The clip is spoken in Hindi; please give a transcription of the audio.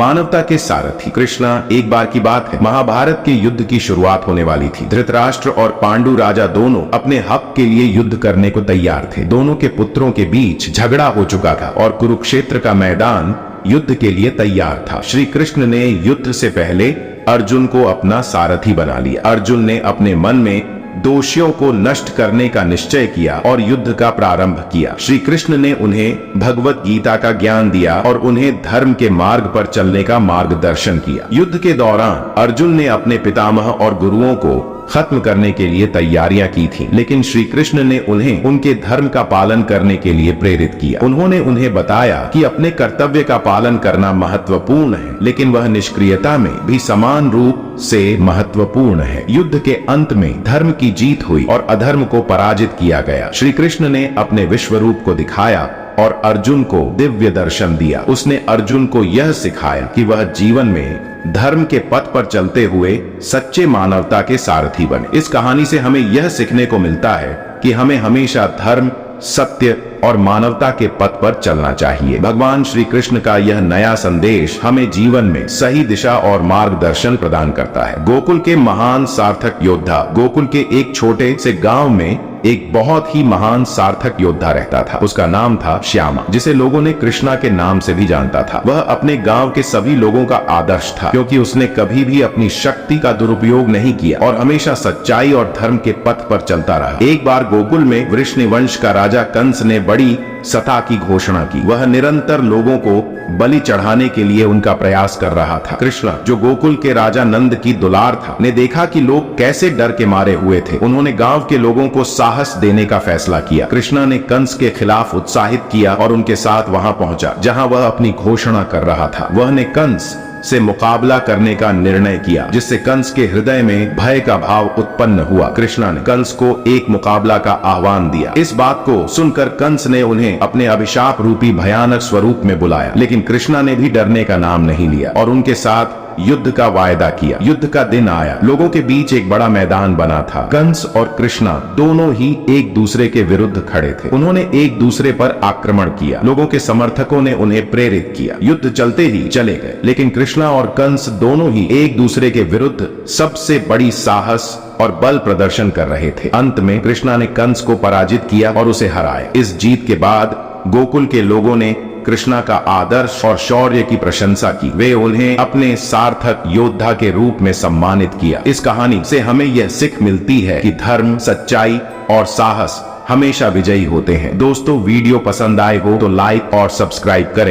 मानवता के सारथी कृष्णा। एक बार की बात है, महाभारत के युद्ध की शुरुआत होने वाली थी। धृतराष्ट्र और पांडु राजा दोनों अपने हक के लिए युद्ध करने को तैयार थे। दोनों के पुत्रों के बीच झगड़ा हो चुका था और कुरुक्षेत्र का मैदान युद्ध के लिए तैयार था। श्री कृष्ण ने युद्ध से पहले अर्जुन को अपना सारथी बना लिया। अर्जुन ने अपने मन में दोषियों को नष्ट करने का निश्चय किया और युद्ध का प्रारंभ किया। श्री कृष्ण ने उन्हें भगवत गीता का ज्ञान दिया और उन्हें धर्म के मार्ग पर चलने का मार्गदर्शन किया। युद्ध के दौरान अर्जुन ने अपने पितामह और गुरुओं को खत्म करने के लिए तैयारियां की थी, लेकिन श्री कृष्ण ने उन्हें उनके धर्म का पालन करने के लिए प्रेरित किया। उन्होंने उन्हें बताया कि अपने कर्तव्य का पालन करना महत्वपूर्ण है, लेकिन वह निष्क्रियता में भी समान रूप से महत्वपूर्ण है। युद्ध के अंत में धर्म की जीत हुई और अधर्म को पराजित किया गया। श्री कृष्ण ने अपने विश्व रूप को दिखाया और अर्जुन को दिव्य दर्शन दिया। उसने अर्जुन को यह सिखाया कि वह जीवन में धर्म के पथ पर चलते हुए सच्चे मानवता के सारथी बने। इस कहानी से हमें यह सीखने को मिलता है कि हमें हमेशा धर्म, सत्य और मानवता के पथ पर चलना चाहिए। भगवान श्री कृष्ण का यह नया संदेश हमें जीवन में सही दिशा और मार्गदर्शन प्रदान करता है। गोकुल के महान सार्थक योद्धा। गोकुल के एक छोटे से गांव में एक बहुत ही महान सार्थक योद्धा रहता था। उसका नाम था श्यामा, जिसे लोगों ने कृष्णा के नाम से भी जानता था। वह अपने गांव के सभी लोगों का आदर्श था, क्योंकि उसने कभी भी अपनी शक्ति का दुरुपयोग नहीं किया और हमेशा सच्चाई और धर्म के पथ पर चलता रहा। एक बार गोकुल में वृषनिवंश का राजा कंस ने बड़ी सत्ता की घोषणा की। वह निरंतर लोगों को बलि चढ़ाने के लिए उनका प्रयास कर रहा था। कृष्णा, जो गोकुल के राजा नंद की दुलार था, ने देखा कि लोग कैसे डर के मारे हुए थे। उन्होंने गांव के लोगों को साहस देने का फैसला किया। कृष्णा ने कंस के खिलाफ उत्साहित किया और उनके साथ वहां पहुंचा जहां वह अपनी घोषणा कर रहा था। वह ने कंस से मुकाबला करने का निर्णय किया, जिससे कंस के हृदय में भय का भाव उत्पन्न हुआ। कृष्णा ने कंस को एक मुकाबला का आह्वान दिया। इस बात को सुनकर कंस ने उन्हें अपने अभिशाप रूपी भयानक स्वरूप में बुलाया, लेकिन कृष्णा ने भी डरने का नाम नहीं लिया और उनके साथ युद्ध का वायदा किया। युद्ध का दिन आया। लोगों के बीच एक बड़ा मैदान बना था। कंस और कृष्णा दोनों ही एक दूसरे के विरुद्ध खड़े थे। उन्होंने एक दूसरे पर आक्रमण किया। लोगों के समर्थकों ने उन्हें प्रेरित किया। युद्ध चलते ही चले गए, लेकिन कृष्णा और कंस दोनों ही एक दूसरे के विरुद्ध सबसे बड़ी साहस और बल प्रदर्शन कर रहे थे। अंत में कृष्णा ने कंस को पराजित किया और उसे हराया। इस जीत के बाद गोकुल के लोगों ने कृष्णा का आदर्श और शौर्य की प्रशंसा की। वे उन्हें अपने सार्थक योद्धा के रूप में सम्मानित किया। इस कहानी से हमें यह सीख मिलती है कि धर्म, सच्चाई और साहस हमेशा विजयी होते हैं। दोस्तों, वीडियो पसंद आए हो तो लाइक और सब्सक्राइब करें।